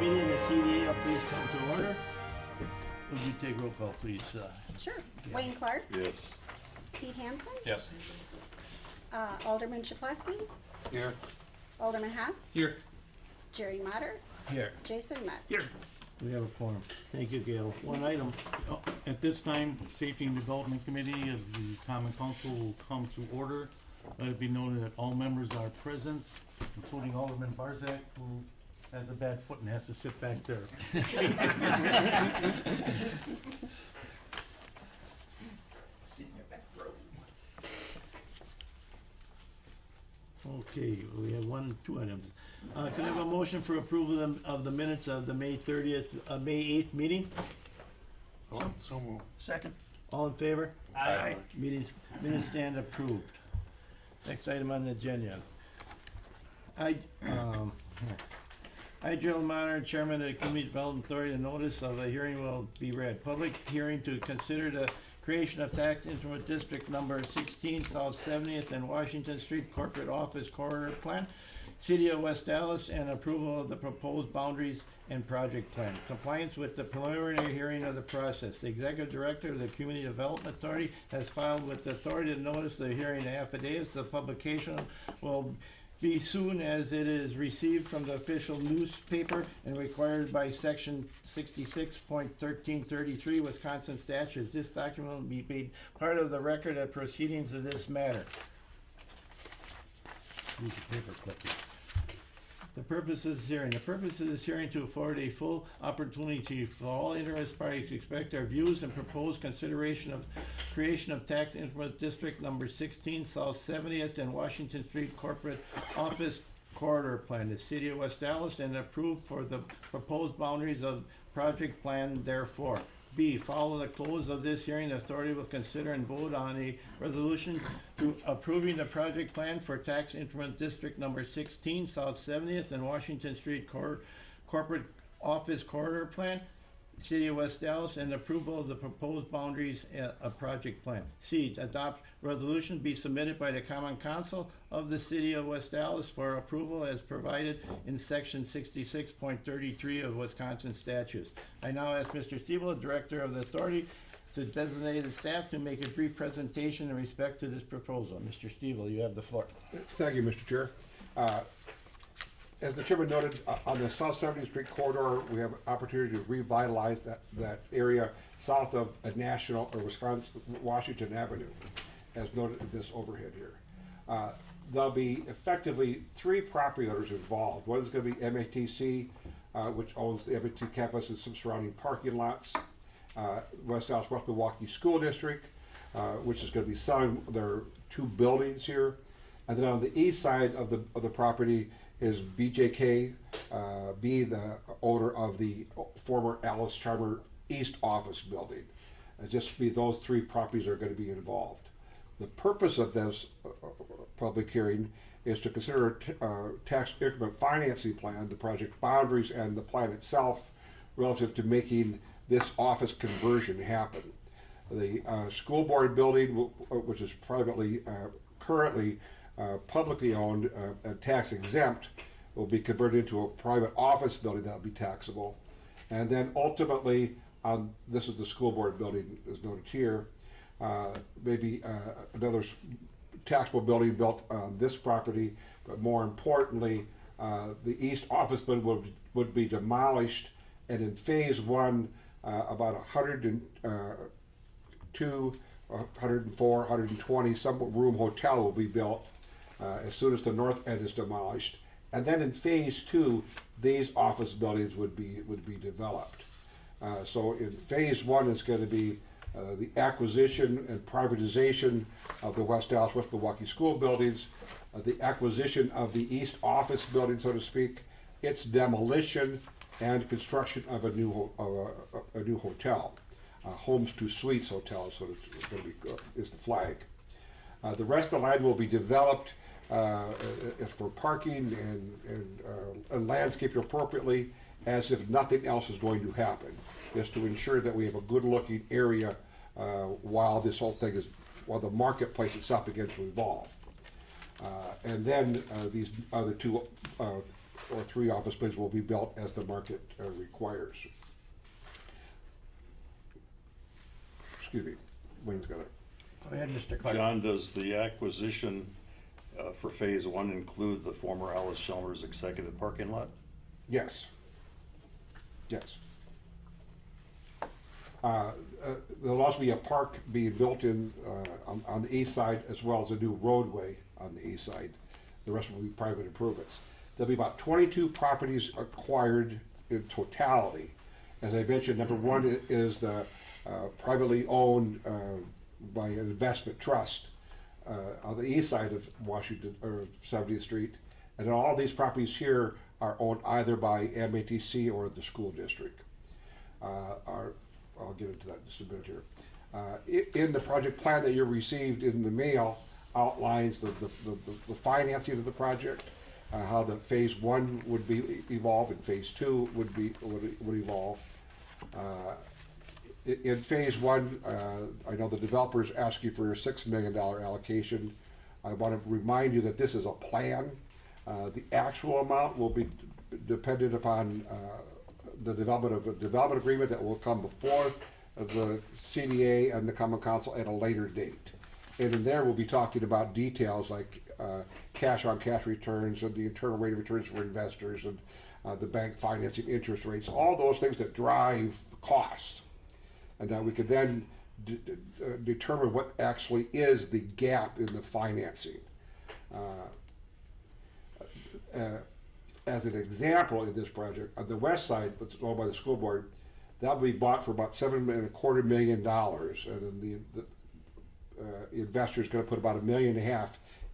meeting of the CDA will please come to order. Would you take roll call, please? Sure. Wayne Clark, Yes. Pete Hansen, Yes. Alderman Chaplesky, Here. Alderman Haas, Here. Jerry Motter, Here. Jason Metz. Here. We have a forum. Thank you, Gail. One item. At this time, Safety and Development Committee of the Common Council will come to order. Let it be noted that all members are present, including Alderman Barzak, who has a bad foot and has to sit back there. Sit in your back row. Okay, we have two items. Can I have a motion for approval of the minutes of the May 8th meeting? So move. Second. All in favor? Aye. Minutes stand approved. Next item on the agenda. I, Joe Monitor, Chairman of the Community Development Authority, the notice of the hearing will be read. Public hearing to consider the creation of tax increment district number 16 South 70th and Washington Street Corporate Office Corridor Plan, City of West Allis, and approval of the proposed boundaries and project plan. Compliance with the preliminary hearing of the process. The Executive Director of the Community Development Authority has filed with the authority to notice the hearing affidavits. The publication will be soon as it is received from the official newspaper and required by section 66.1333 Wisconsin statutes. This document will be made part of the record of proceedings of this matter. Use the paper clipping. The purpose of this hearing. The purpose of this hearing to afford a full opportunity for all interested parties to express their views and propose consideration of creation of tax increment district number 16 South 70th and Washington Street Corporate Office Corridor Plan, the City of West Allis, and approve for the proposed boundaries of project plan therefore. B, follow the close of this hearing, the authority will consider and vote on a resolution to approving the project plan for tax increment district number 16 South 70th and Washington Street Corporate Office Corridor Plan, City of West Allis, and approval of the proposed boundaries of project plan. C, adopt resolution be submitted by the Common Council of the City of West Allis for approval as provided in section 66.33 of Wisconsin statutes. I now ask Mr. Stiebel, Director of the Authority, to designate the staff to make a brief presentation in respect to this proposal. Mr. Stiebel, you have the floor. Thank you, Mr. Chair. As the chairman noted, on the South 70th Street corridor, we have an opportunity to revitalize that area south of National or Washington Avenue, as noted in this overhead here. There'll be effectively 3 property owners involved. One is going to be MATC, which owns the MATC campus and some surrounding parking lots. West Allis West Milwaukee School District, which is going to be selling their 2 buildings here. And then on the east side of the property is BJK, be the owner of the former Allis Charmer East office building. Just be those 3 properties are going to be involved. The purpose of this public hearing is to consider a tax increment financing plan, the project boundaries, and the plan itself relative to making this office conversion happen. The school board building, which is privately currently publicly owned and tax exempt, will be converted into a private office building that will be taxable. And then ultimately, this is the school board building as noted here, maybe another taxable building built on this property, but more importantly, the east office building would be demolished, and in phase 1, about 102, 104, 120 some room hotel will be built as soon as the north end is demolished, and then in phase 2, these office buildings would be developed. So in phase 1 is going to be the acquisition and privatization of the West Allis West Milwaukee school buildings, the acquisition of the east office building, so to speak, its demolition, and construction of a new hotel. Homes to Suites Hotel, so it's going to be is the flag. The rest of the land will be developed for parking and landscaped appropriately, as if nothing else is going to happen, just to ensure that we have a good-looking area while this whole thing is, while the marketplace itself begins to evolve. And then these other 2 or 3 office buildings will be built as the market requires. Excuse me, Wayne's got it. Go ahead, Mr. Clark. John, does the acquisition for phase one include the former Allis Chalmers executive parking lot? Yes. Yes. There'll also be a park being built in, on the east side, as well as a new roadway on the east side. The rest will be private improvements. There'll be about 22 properties acquired in totality. As I mentioned, number one is the privately owned by an investment trust on the east side of Washington, or 70th Street. And then all these properties here are owned either by MATC or the school district. I'll get into that in just a minute here. In the project plan that you received in the mail outlines the financing of the project, how the phase one would be evolve and phase two would evolve. In phase one, I know the developers ask you for a $6 million allocation. I want to remind you that this is a plan. The actual amount will be dependent upon the development of a development agreement that will come before the CDA and the Common Council at a later date. And in there, we'll be talking about details like cash-on-cash returns and the internal rate of returns for investors and the bank financing interest rates, all those things that drive cost. And that we could then determine what actually is the gap in the financing. As an example in this project, on the west side, that's owned by the school board, that'll be bought for about $7.25 million, and then the investor's going to put about $1.5 million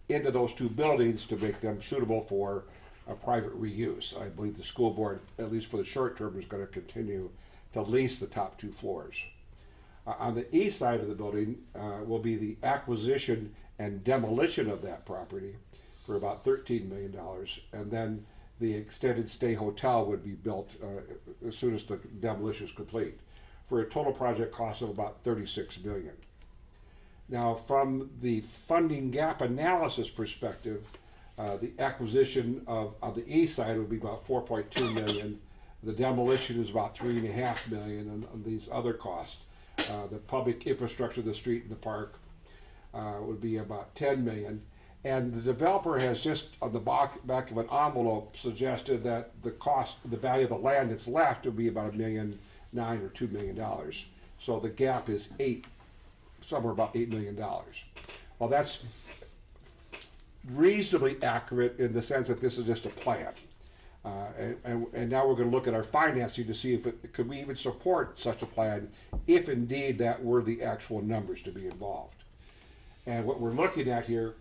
into those 2 buildings to make them suitable for a private reuse. I believe the school board, at least for the short term, is going to continue to lease the top 2 floors. On the east side of the building will be the acquisition and demolition of that property for about $13 million, and then the extended stay hotel would be built as soon as the demolition is complete, for a total project cost of about $36 million. Now, from the funding gap analysis perspective, the acquisition on the east side would be about $4.2 million. The demolition is about $3.5 million, and on these other costs, the public infrastructure, the street and the park, would be about $10 million. And the developer has just on the back of an envelope suggested that the value of the land that's left would be about $1.9 million or $2 million. So the gap is somewhere about $8 million. Well, that's reasonably accurate in the sense that this is just a plan. And now we're going to look at our financing to see if could we even support such a plan if indeed that were the actual numbers to be involved. And what we're looking at here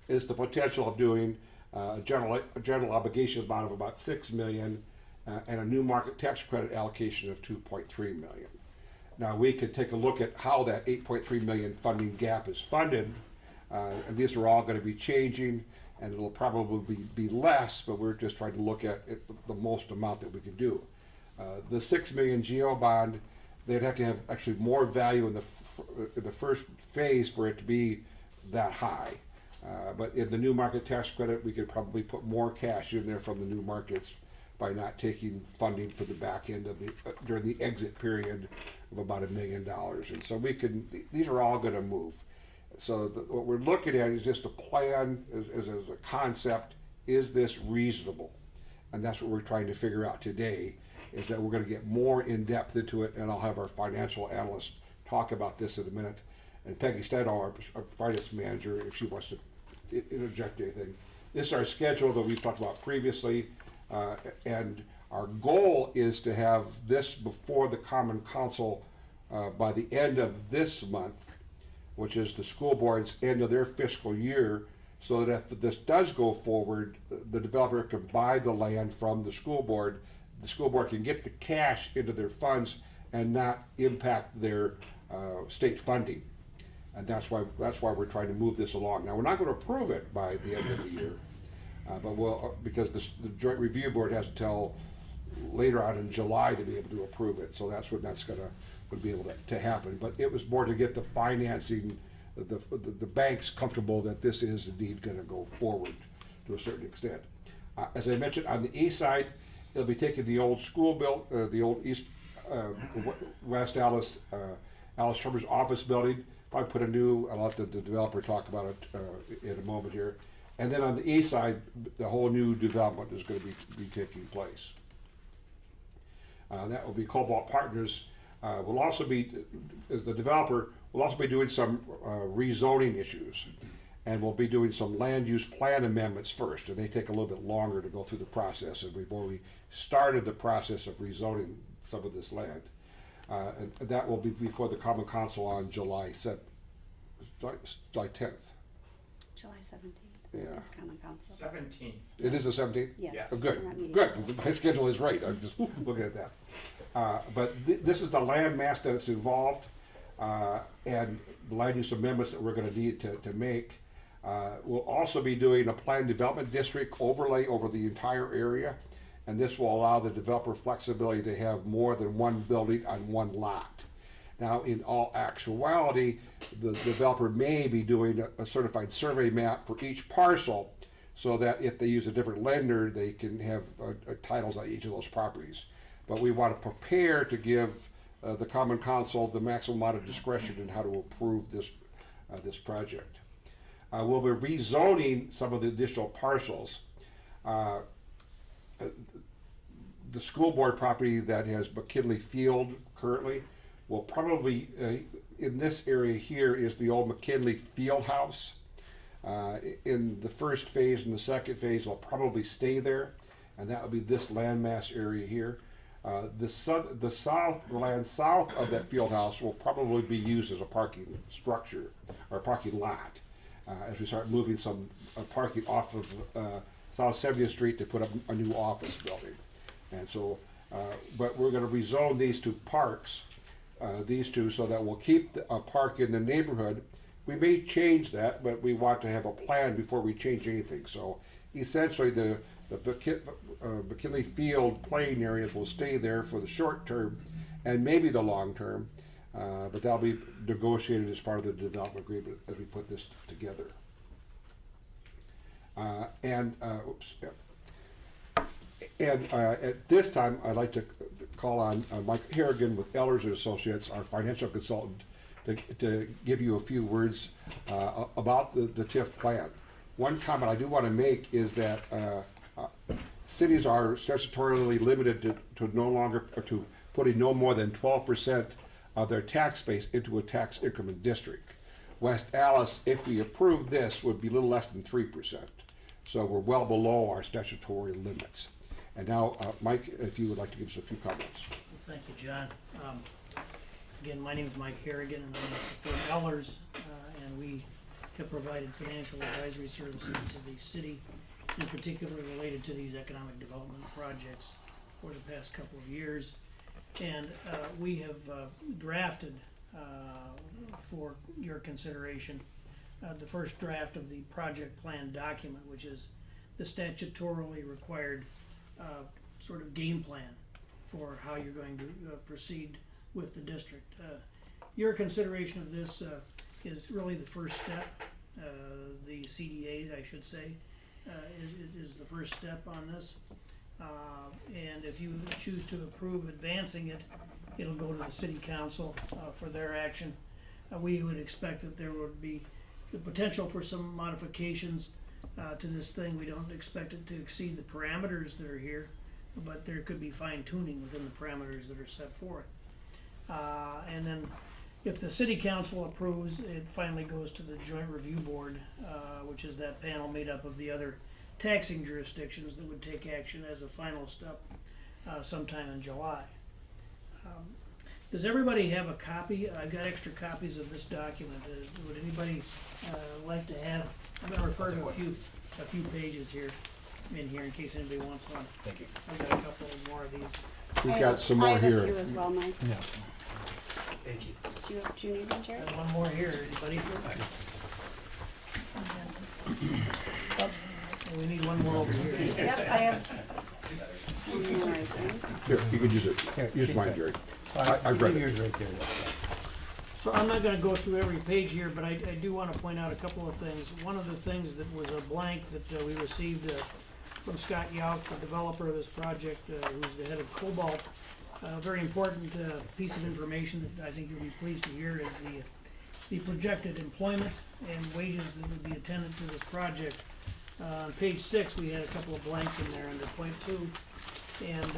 is the potential of doing a general obligation amount of about $6 million and a new market tax credit allocation of $2.3 million. Now we could take a look at how that $8.3 million funding gap is funded, and these are all going to be changing, and it'll probably be less, but we're just trying to look at the most amount that we can do. The $6 million GO bond, they'd have to have actually more value in the first phase for it to be that high. But in the new market tax credit, we could probably put more cash in there from the new markets by not taking funding for the back end of during the exit period of about $1 million. And so these are all going to move. So what we're looking at is just a plan as a concept. Is this reasonable? And that's what we're trying to figure out today, is that we're going to get more in depth into it, and I'll have our financial analyst talk about this in a minute. And Peggy Stedall, our finance manager, if she wants to interject anything. This is our schedule that we've talked about previously, and our goal is to have this before the Common Council by the end of this month, which is the school board's end of their fiscal year, so that if this does go forward, the developer can buy the land from the school board can get the cash into their funds and not impact their state funding. And that's why we're trying to move this along. Now, we're not going to approve it by the end of the year, but because the Joint Review Board has until later on in July to be able to approve it. So that's when that's would be able to happen. But it was more to get the financing, the banks comfortable that this is indeed going to go forward to a certain extent. As I mentioned, on the east side, they'll be taking the old school the old east, West Allis, Allis Tremors office building, probably put a new, I'll let the developer talk about it in a moment here. And then on the east side, the whole new development is gonna be taking place. That will be Cobalt Partners, will also be, as the developer, will also be doing some rezoning issues. And we'll be doing some land use plan amendments first, and they take a little bit longer to go through the process, and we've already started the process of rezoning some of this land. And that will be before the Common Council on July 10th. July 17th. Yeah. Is Common Council. 17th. It is the 17th? Yes. Yes. Oh, good, We're not meeting good, this. my schedule is right, I'm just looking at that. But this is the land mass that's involved, and the land use amendments that we're gonna need to make. We'll also be doing a planned development district overlay over the entire area, and this will allow the developer flexibility to have more than one building on one lot. Now, in all actuality, the developer may be doing a certified survey map for each parcel, so that if they use a different lender, they can have titles on each of those properties. But we want to prepare to give the Common Council the maximum amount of discretion in how to approve this project. We'll be rezoning some of the additional parcels. The school board property that has McKinley Field currently will probably, in this area here is the old McKinley Field House. In the first phase and the second phase, will probably stay there, and that will be this landmass area here. The land south of that field house will probably be used as a parking structure or parking lot, as we start moving some parking off of South 70th Street to put up a new office building. And so, but we're gonna rezone these two parks, these two, so that we'll keep a park in the neighborhood. We may change that, but we want to have a plan before we change anything. So essentially, the McKinley Field playing areas will stay there for the short term and maybe the long term, but that'll be negotiated as part of the development agreement as we put this together. At this time, I'd like to call on Mike Harrigan with Ehlers and Associates, our financial consultant, to give you a few words about the TIF plan. One comment I do want to make is that cities are statutorily limited to no longer, or to putting no more than 12% of their tax base into a tax increment district. West Allis, if we approve this, would be a little less than 3%. So we're well below our statutory limits. And now, Mike, if you would like to give us a few comments. Thank you, John. Again, my name is Mike Harrigan, and I'm from Ehlers, and we have provided financial advisory services to the city, in particular related to these economic development projects for the past couple of years. And we have drafted for your consideration the first draft of the project plan document, which is the statutorily required sort of game plan for how you're going to proceed with the district. Your consideration of this is really the first step. The CDA, I should say, is the first step on this. And if you choose to approve advancing it, it'll go to the city council for their action. We would expect that there would be the potential for some modifications to this thing. We don't expect it to exceed the parameters that are here, but there could be fine tuning within the parameters that are set forth. And then if the city council approves, it finally goes to the joint review board, which is that panel made up of the other taxing jurisdictions that would take action as a final step sometime in July. Does everybody have a copy? I've got extra copies of this document. Would anybody like to have? I'm going to refer to a few pages here in case anybody wants one. Thank you. I've got a couple more of these. We've got some more I have a here. few as well, Mike. Yeah. Thank you. Do you need one, Jerry? Got one more here. Anybody? And we need one more over here. Yep, I have. Memorizing. Here, you can use it. Use mine, Jerry. I've read it. Right there. So I'm not gonna go through every page here, but I do wanna point out a couple of things. One of the things that was a blank that we received from Scott Yauk, the developer of this project, who's the head of Cobalt. A very important piece of information that I think you'll be pleased to hear is the projected employment and wages that would be attendant to this project. On page 6, we had a couple of blanks in there under point 2, and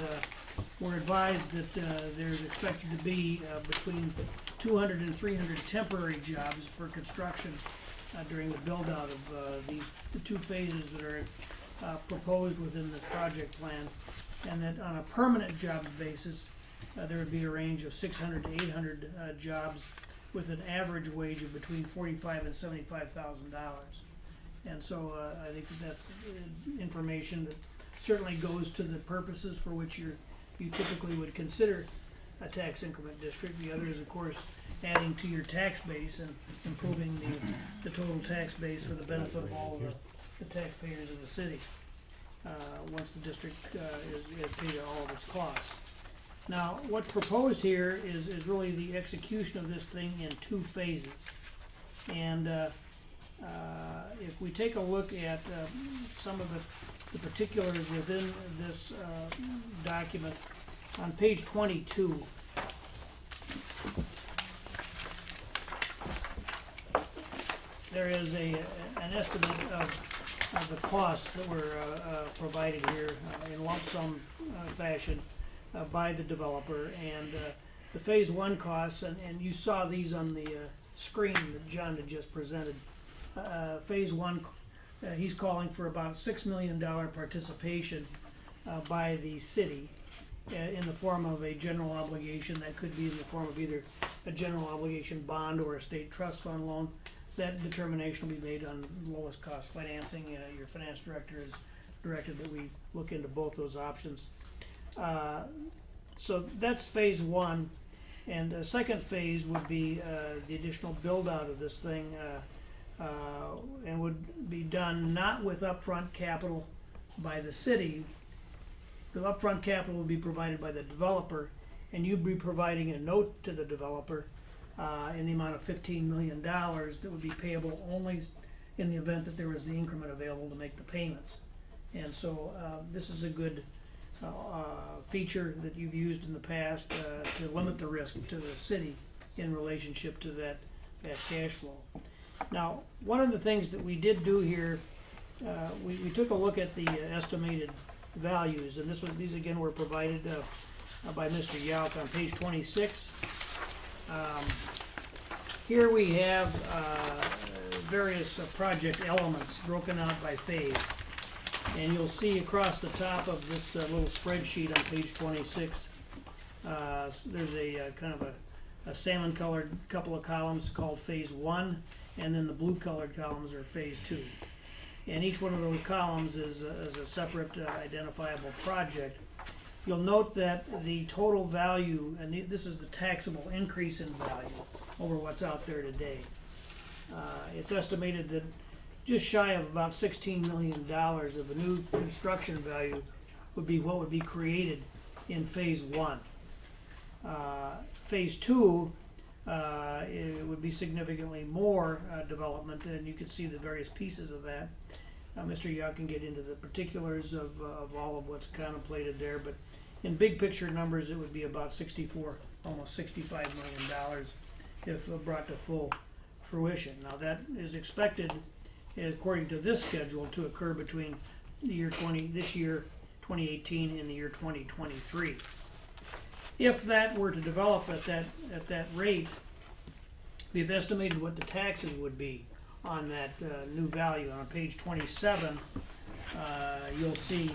we're advised that there's expected to be between 200 and 300 temporary jobs for construction during the build-out of the 2 phases that are proposed within this project plan, and that on a permanent jobs basis, there would be a range of 600 to 800 jobs with an average wage of between $45,000 and $75,000. And so I think that's information that certainly goes to the purposes for which you typically would consider a tax increment district. The other is, of course, adding to your tax base and improving the total tax base for the benefit of all of the taxpayers of the city, once the district is paid all of its costs. Now, what's proposed here is really the execution of this thing in 2 phases. And if we take a look at some of the particulars within this document, on page 22, there is an estimate of the costs that were provided here in lump sum fashion by the developer, and the phase 1 costs, and you saw these on the screen that John had just presented. Phase 1, he's calling for about $6 million participation by the city in the form of a general obligation. That could be in the form of either a general obligation bond or a state trust fund loan. That determination will be made on lowest cost financing. Your finance director has directed that we look into both those options. So that's phase 1, and the second phase would be the additional build out of this thing, and would be done not with upfront capital by the city. The upfront capital would be provided by the developer, and you'd be providing a note to the developer in the amount of $15 million that would be payable only in the event that there was the increment available to make the payments. And so this is a good feature that you've used in the past to limit the risk to the city in relationship to that cash flow. Now, one of the things that we did do here, we took a look at the estimated values, and these again were provided by Mr. Yauk on page 26. Here we have various project elements broken out by phase. And you'll see across the top of this little spreadsheet on page 26, there's a kind of a salmon colored couple of columns called phase 1, and then the blue colored columns are phase 2. And each one of those columns is a separate identifiable project. You'll note that the total value, and this is the taxable increase in value over what's out there today. It's estimated that just shy of about $16 million of the new construction value would be what would be created in phase 1. Phase 2, it would be significantly more development, and you can see the various pieces of that. Mr. Yauk can get into the particulars of all of what's contemplated there, but in big picture numbers, it would be about almost $65 million if brought to full fruition. Now, that is expected, according to this schedule, to occur between this year 2018 and the year 2023. If that were to develop at that rate, we've estimated what the taxes would be on that new value. On page 27, you'll see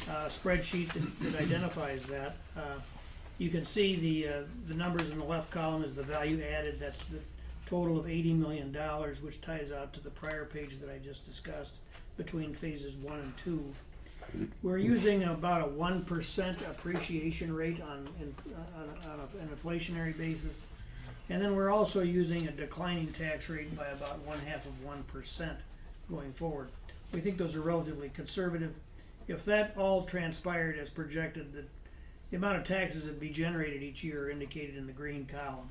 a spreadsheet that identifies that. You can see the numbers in the left column is the value added. That's the total of $80 million, which ties out to the prior page that I just discussed between phases 1 and 2. We're using about a 1% appreciation rate on an inflationary basis, and then we're also using a declining tax rate by about 0.5% going forward. We think those are relatively conservative. If that all transpired as projected, the amount of taxes that would be generated each year are indicated in the green column.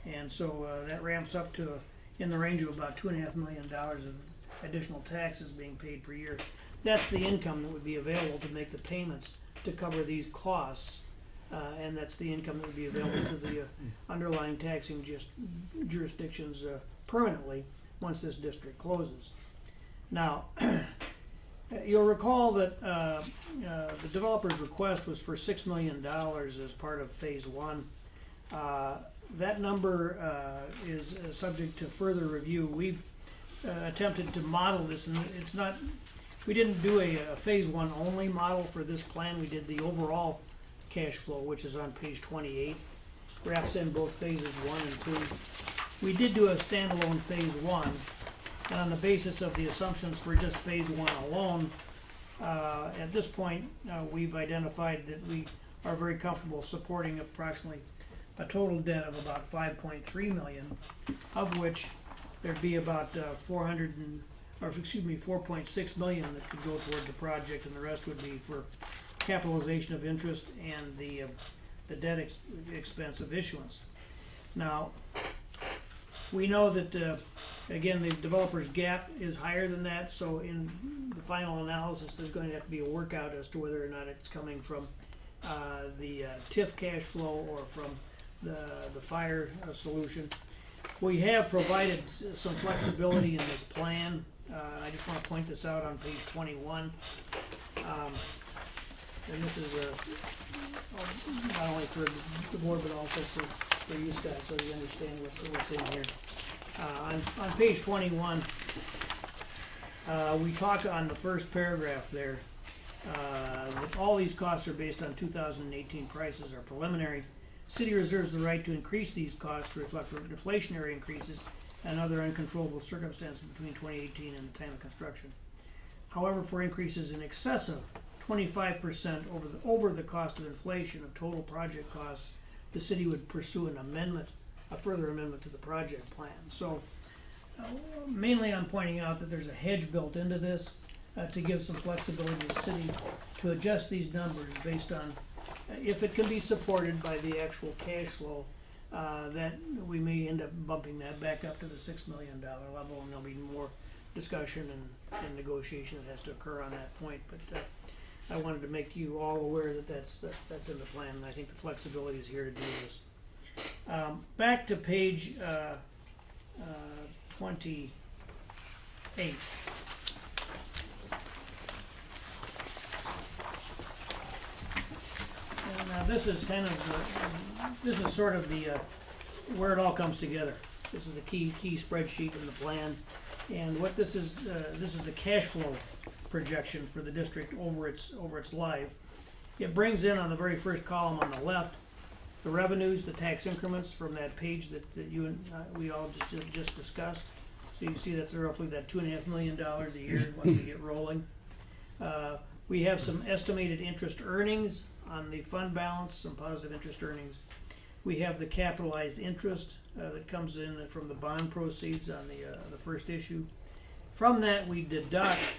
And so that ramps up to in the range of about $2.5 million of additional taxes being paid per year. That's the income that would be available to make the payments to cover these costs. And that's the income that would be available to the underlying taxing jurisdictions permanently once this district closes. Now, you'll recall that the developer's request was for $6 million as part of phase one. That number is subject to further review. We've attempted to model this, and it's not, we didn't do a phase one only model for this plan. We did the overall cash flow, which is on page 28, wraps in both phases 1 and 2. We did do a standalone phase 1, and on the basis of the assumptions for just phase 1 alone, at this point, we've identified that we are very comfortable supporting approximately a total debt of about $5.3 million, of which there'd be about 4.6 million that could go toward the project, and the rest would be for capitalization of interest and the debt expense of issuance. Now, we know that again, the developer's gap is higher than that, so in the final analysis, there's going to have to be a workout as to whether or not it's coming from the TIF cash flow or from the fire solution. We have provided some flexibility in this plan. I just want to point this out on page 21. And this is not only for the board, but also for you, Scott, so you understand what's in here. On page 21, we talk on the first paragraph there, that all these costs are based on 2018 prices, are preliminary. City reserves the right to increase these costs to reflect inflationary increases and other uncontrollable circumstances between 2018 and the time of construction. However, for increases in excess of 25% over the cost of inflation of total project costs, the city would pursue an amendment, a further amendment to the project plan. So mainly I'm pointing out that there's a hedge built into this to give some flexibility to the city to adjust these numbers based on if it can be supported by the actual cash flow, that we may end up bumping that back up to the $6 million level, and there'll be more discussion and negotiation that has to occur on that point. But I wanted to make you all aware that that's in the plan, and I think the flexibility is here to do this. Back to page 28. Now this is kind of this is sort of the where it all comes together. This is the key spreadsheet in the plan, and what this is the cash flow projection for the district over its life. It brings in on the very first column on the left the revenues, the tax increments from that page that you and we all just discussed. So you can see that's roughly that $2.5 million a year once we get rolling. We have some estimated interest earnings on the fund balance, some positive interest earnings. We have the capitalized interest that comes in from the bond proceeds on the first issue. From that, we deduct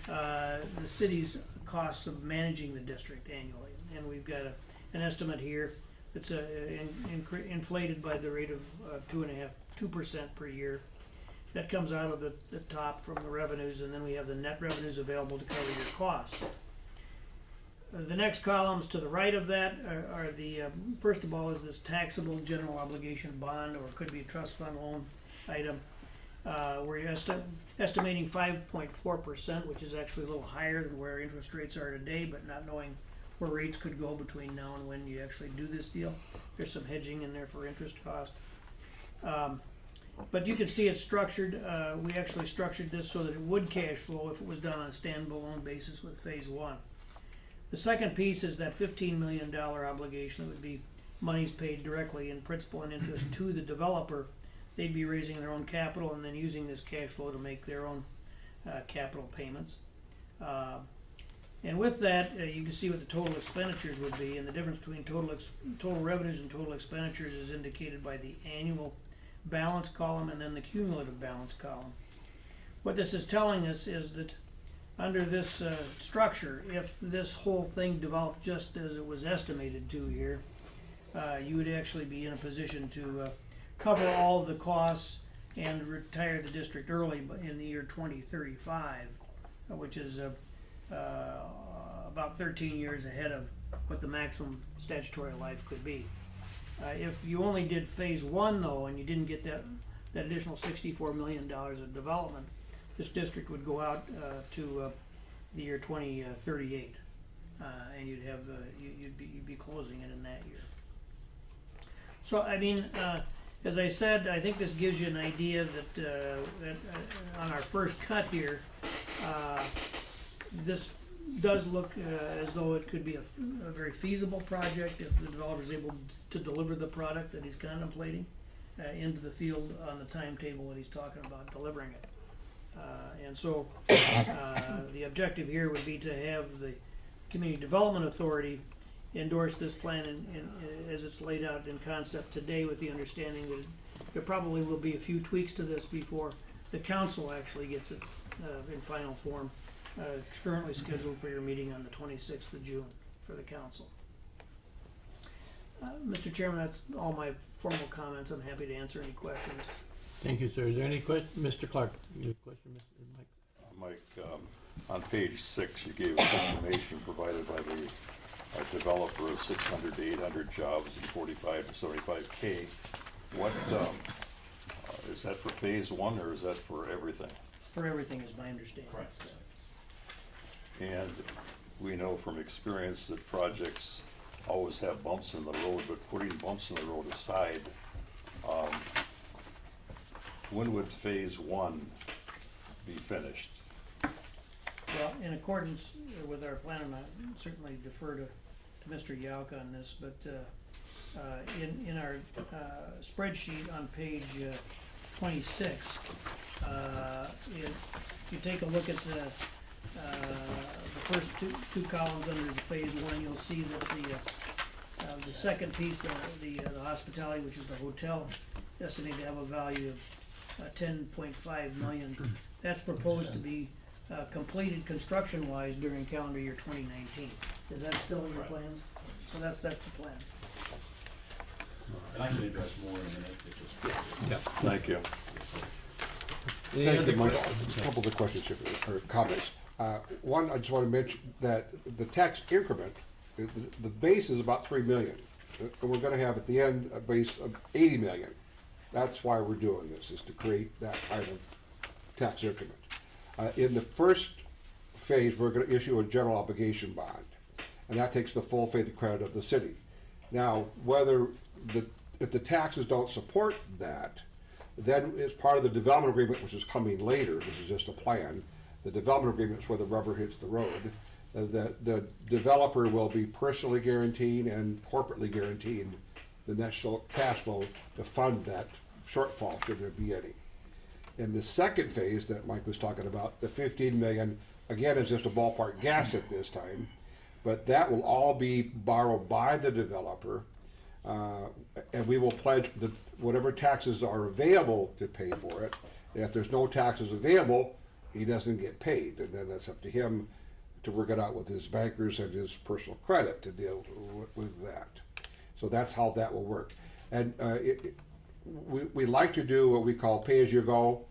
the city's costs of managing the district annually, and we've got an estimate here that's inflated by the rate of 2% per year. That comes out of the top from the revenues, and then we have the net revenues available to cover your costs. The next columns to the right of that are the, first of all, is this taxable general obligation bond, or it could be a trust fund loan item. We're estimating 5.4%, which is actually a little higher than where interest rates are today, but not knowing where rates could go between now and when you actually do this deal. There's some hedging in there for interest cost. But you can see it's structured. We actually structured this so that it would cash flow if it was done on a standalone basis with phase one. The second piece is that $15 million obligation that would be monies paid directly in principal and interest to the developer. They'd be raising their own capital and then using this cash flow to make their own capital payments. And with that, you can see what the total expenditures would be, and the difference between total revenues and total expenditures is indicated by the annual balance column and then the cumulative balance column. What this is telling us is that under this structure, if this whole thing developed just as it was estimated to here, you would actually be in a position to cover all of the costs, and retire the district early, but in the year 2035, which is about 13 years ahead of what the maximum statutory life could be. If you only did phase one though, and you didn't get that additional $64 million of development, this district would go out to the year 2038, and you'd have you'd be closing it in that year. So I mean, as I said, I think this gives you an idea that on our first cut here, this does look as though it could be a very feasible project if the developer is able to deliver the product that he's contemplating into the field on the timetable that he's talking about delivering it. And so the objective here would be to have the Community Development Authority endorse this plan as it's laid out in concept today, with the understanding that there probably will be a few tweaks to this before the council actually gets it in final form. Currently scheduled for your meeting on the 26th of June for the council. Mr. Chairman, that's all my formal comments. I'm happy to answer any questions. Thank you, sir. Is there any Mr. Clark, you have a question, Mr. Mike? Mike, on page 6, you gave us information provided by the developer of 600 to 800 jobs and 45 to 75K. What, is that for phase one or is that for everything? For everything is my understanding. Correct. And we know from experience that projects always have bumps in the road, but putting bumps in the road aside, when would phase one be finished? Well, in accordance with our plan, and I certainly defer to Mr. Yauk on this, but in our spreadsheet on page 26, if you take a look at the first two columns under the phase one, you'll see that the second piece, the hospitality, which is the hotel, estimated to have a value of $10.5 million. That's proposed to be completed construction-wise during calendar year 2019. Is that still in your plans? So that's the plan. And I can address more in a minute. Thank you. Thank you, Mike. A couple of the questions here, or comments. One, I just want to mention that the tax increment, the base is about $3 million. And we're going to have at the end a base of $80 million. That's why we're doing this, is to create that kind of tax increment. In the first phase, we're going to issue a general obligation bond, and that takes the full faith and credit of the city. Now, if the taxes don't support that, then it's part of the development agreement, which is coming later. This is just a plan. The development agreement is where the rubber hits the road. The developer will be personally guaranteeing and corporately guaranteeing the net cash flow to fund that shortfall, should there be any. In the second phase that Mike was talking about, the 15 million, again, is just a ballpark guess at this time, but that will all be borrowed by the developer, and we will pledge whatever taxes are available to pay for it. And if there's no taxes available, he doesn't get paid, and then that's up to him to work it out with his bankers and his personal credit to deal with that. So that's how that will work. And we like to do what we call pay-as-you-go,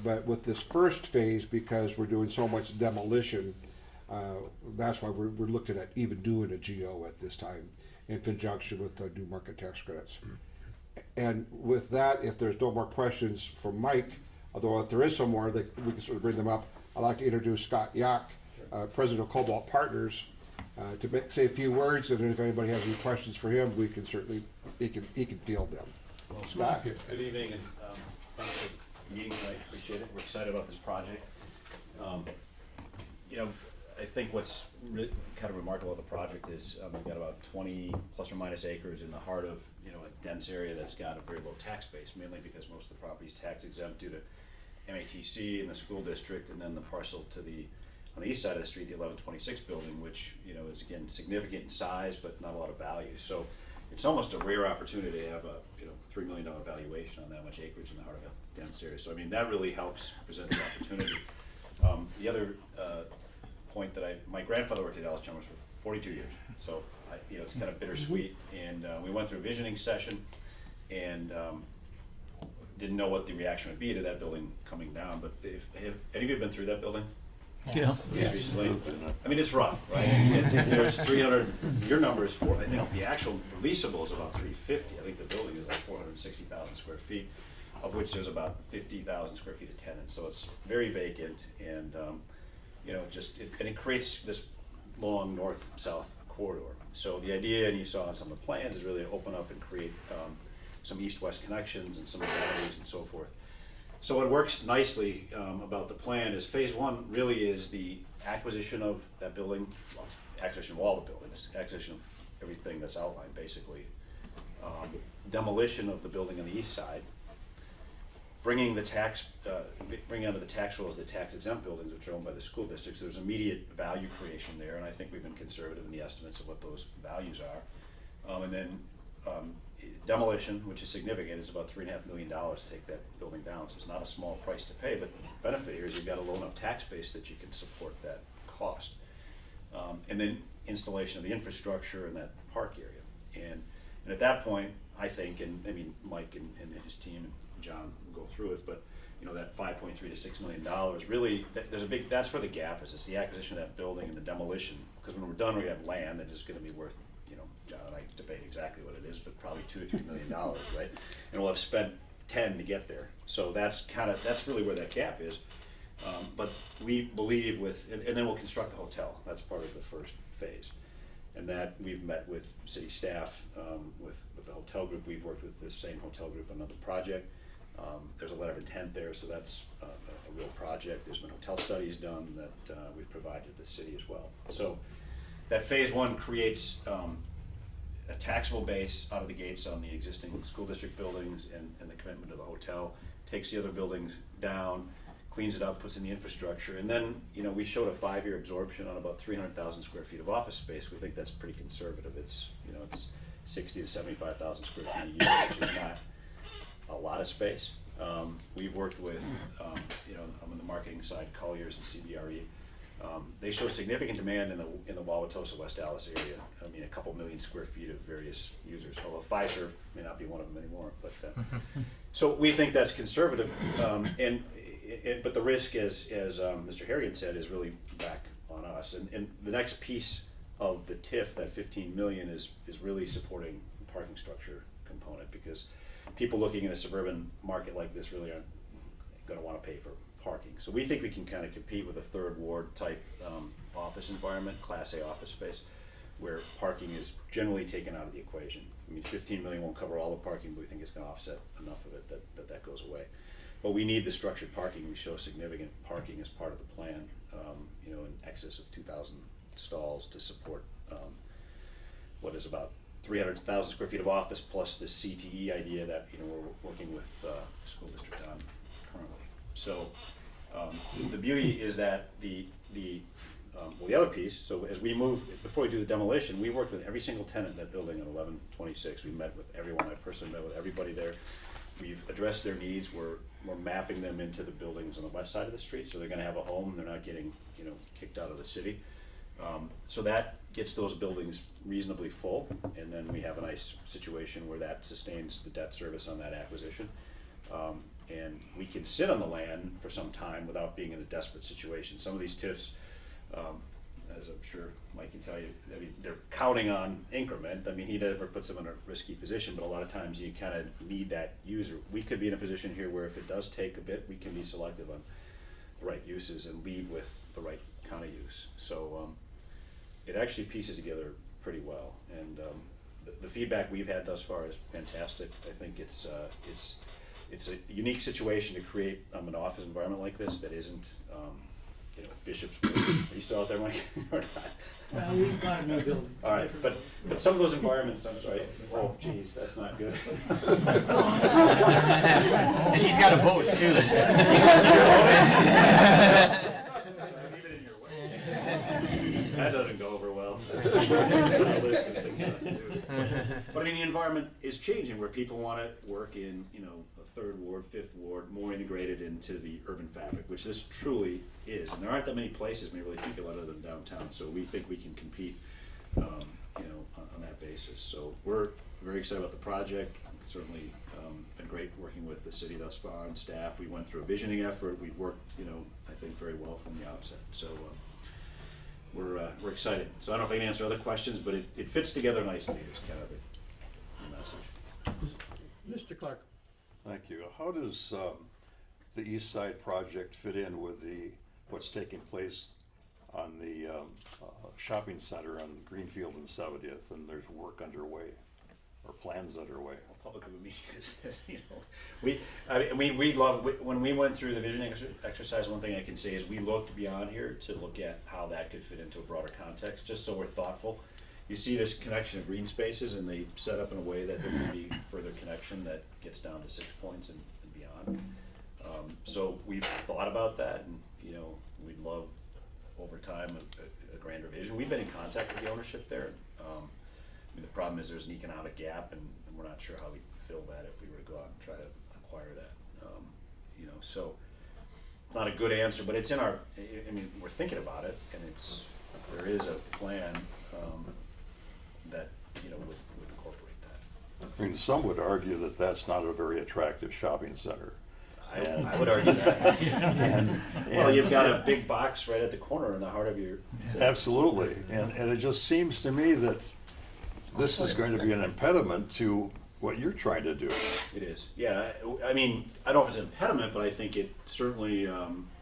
but with this first phase, because we're doing so much demolition, that's why we're looking at even doing a GO at this time in conjunction with the new market tax credits. And with that, if there's no more questions from Mike, although if there is some more, we can sort of bring them up, I'd like to introduce Scott Yauk, President of Cobalt Partners, to say a few words, and if anybody has any questions for him, we can certainly, he can field them. Well, Scott? Good evening, and thanks for the meeting tonight. Appreciate it. We're excited about this project. You know, I think what's kind of remarkable about the project is we've got about 20 plus or minus acres in the heart of, you know, a dense area that's got a very low tax base, mainly because most of the property is tax exempt due to MATC and the school district, and then the parcel to on the east side of the street, the 1126 building, which, you know, is again significant in size but not a lot of value. So it's almost a rare opportunity to have a, you know, $3 million valuation on that much acreage in the heart of a dense area. So I mean, that really helps present the opportunity. The other point that my grandfather worked at Allis for 42 years, so you know, it's kind of bittersweet. And we went through a visioning session, and didn't know what the reaction would be to that building coming down, but have any of you been through that building? Yeah. Recently? I mean, it's rough, right? There's 300, your number is four, I think the actual releasable is about 350. I think the building is like 460,000 square feet, of which there's about 50,000 square feet of tenants. So it's very vacant, and, you know, and it creates this long north-south corridor. So the idea, and you saw on some of the plans, is really to open up and create some east-west connections and some galleries and so forth. So what works nicely about the plan is phase one really is the acquisition of that building, well, acquisition of all the buildings, acquisition of everything that's outlined basically, demolition of the building on the east side, bringing under the tax rolls the tax exempt buildings which are owned by the school districts. There's immediate value creation there, and I think we've been conservative in the estimates of what those values are. And then demolition, which is significant, is about $3.5 million to take that building down, so it's not a small price to pay, but the benefit here is you've got a low enough tax base that you can support that cost. And then installation of the infrastructure in that park area. And at that point, I think, and I mean, Mike and his team and John will go through it, but you know, that $5.3 to $6 million, really, that's where the gap is. It's the acquisition of that building and the demolition, because when we're done, we're gonna have land that is gonna be worth, you know, John and I debate exactly what it is, but probably $2 to $3 million, right? And we'll have spent 10 to get there. So that's really where that gap is. But we believe and then we'll construct the hotel. That's part of the first phase. And that we've met with city staff, with the hotel group. We've worked with this same hotel group on another project. There's a letter of intent there, so that's a real project. There's been hotel studies done that we've provided the city as well. So that phase one creates a taxable base out of the gates on the existing school district buildings and the commitment to the hotel, takes the other buildings down, cleans it up, puts in the infrastructure, and then, you know, we showed a 5-year absorption on about 300,000 square feet of office space. We think that's pretty conservative. It's, you know, it's 60 to 75,000 square feet a year, which is not a lot of space. We've worked with, you know, on the marketing side, Colliers and CBRE. They show significant demand in the Wauwatosa, West Allis area. I mean, a couple million square feet of various users, although Pfizer may not be one of them anymore. But so we think that's conservative, but the risk, as Mr. Harrigan said, is really back on us. And the next piece of the TIF, that 15 million, is really supporting the parking structure component, because people looking in a suburban market like this really aren't going to want to pay for parking. So we think we can kind of compete with a third ward type office environment, Class A office space, where parking is generally taken out of the equation. I mean, 15 million won't cover all the parking, but we think it's going to offset enough of it that goes away. But we need the structured parking. We show significant parking as part of the plan, you know, in excess of 2,000 stalls to support what is about 300,000 square feet of office, plus the CTE idea that, you know, we're working with the school district on currently. So the beauty is that the other piece, so as we move, before we do the demolition, we worked with every single tenant in that building on 1126. We met with everyone. I personally met with everybody there. We've addressed their needs. We're mapping them into the buildings on the west side of the street, so they're going to have a home. They're not getting, you know, kicked out of the city. So that gets those buildings reasonably full, and then we have a nice situation where that sustains the debt service on that acquisition. And we can sit on the land for some time without being in a desperate situation. Some of these TIFs, as I'm sure Mike can tell you, I mean, they're counting on increment. I mean, he never puts them in a risky position, but a lot of times you kind of need that user. We could be in a position here where if it does take a bit, we can be selective on the right uses and lead with the right kind of use. So it actually pieces together pretty well. And the feedback we've had thus far is fantastic. I think it's a unique situation to create an office environment like this that isn't, you know, Bishop's. Are you still out there, Mike? Or not? Well, we've got a new building. All right, but some of those environments, I'm sorry. Oh, geez, that's not good. And he's got a vote too. That doesn't go over well. But I mean, the environment is changing where people want to work in, you know, a 3rd ward, 5th ward, more integrated into the urban fabric, which this truly is. And there aren't that many places, when you really think about it, other than downtown. So we think we can compete, you know, on that basis. So we're very excited about the project. certainly been great working with the city thus far and staff. We went through a visioning effort. We've worked, I think very well from the outset. So we're excited. So I don't know if I can answer other questions, but it fits together nicely. Is kind of the message. Mr. Clark. Thank you. How does the East Side project fit in with what's taking place on the shopping center on Greenfield and 70th, and there's work underway, or plans underway? Public of a meeting is, we love, when we went through the visioning exercise, one thing I can say is we looked beyond here to look at how that could fit into a broader context, just so we're thoughtful. You see this connection of green spaces, and they set up in a way that there will be further connection that gets down to 6 points and beyond. So we've thought about that, and we'd love over time a grander vision. We've been in contact with the ownership there. The problem is there's an economic gap, and we're not sure how we fill that if we were to go out and try to acquire that. So it's not a good answer, but it's in our. We're thinking about it, and there is a plan that would incorporate that. Some would argue that that's not a very attractive shopping center. I would argue that. And Well, you've got a big box right at the corner in the heart of your. absolutely, and it just seems to me that this is going to be an impediment to what you're trying to do. It is, yeah. I don't know if it's an impediment, but I think it certainly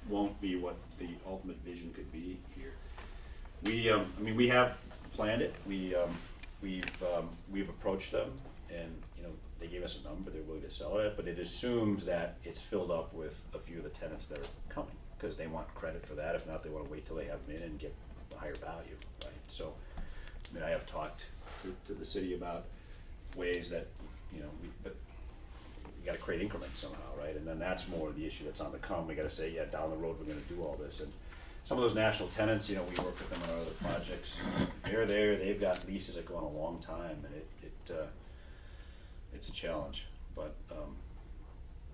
won't be what the ultimate vision could be here. We have planned it. We've approached them, and they gave us a number they're willing to sell it at, but it assumes that it's filled up with a few of the tenants that are coming, because they want credit for that. If not, they want to wait till they have them in and get a higher value, right? So, I have talked to the city about ways that, but we gotta create increments somehow, right? And then that's more the issue that's on the come. We gotta say, yeah, down the road, we're gonna do all this. And some of those national tenants, we work with them on our other projects. They're there, they've got leases that go on a long time, and it's a challenge, but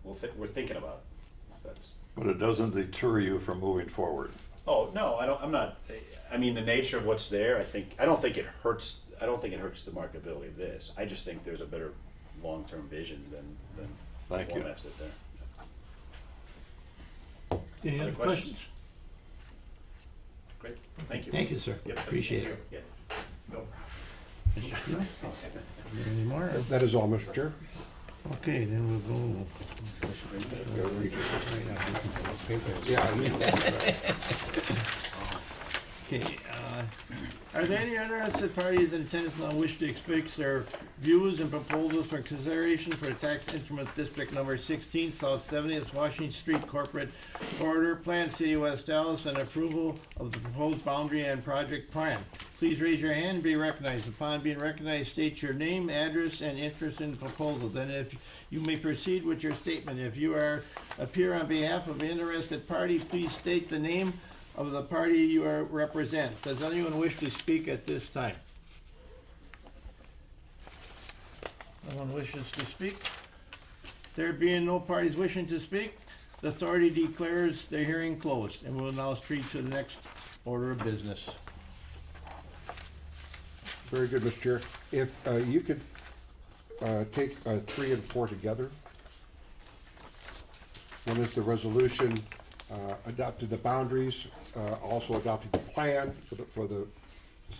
we're thinking about it. But it doesn't deter you from moving forward. Oh, no, I'm not, the nature of what's there, I don't think it hurts the marketability of this. I just think there's a better long-term vision than the Thank you. formats that there. Any Other other questions? Great, thank you. Thank you, sir. Yep. Appreciate it. Yeah. No. Any more? That is all, Mr. Chair. Okay, then we'll go. Okay, are there any interested parties and tenants now wish to express their views and proposals for consideration for tax increment district number 16, South 70th Washington Street Corporate Corridor Plan, City of West Allis, and approval of the proposed boundary and project plan? Please raise your hand and be recognized. Upon being recognized, state your name, address, and interest in the proposal. Then if you may proceed with your statement. If you appear on behalf of an interested party, please state the name of the party you represent. Does anyone wish to speak at this time? No one wishes to speak? There being no parties wishing to speak, the authority declares the hearing closed, and we'll now proceed to the next order of business. Very good, Mr. Chair. If you could take 3 and 4 together. One is the resolution adopted the boundaries, also adopted the plan for the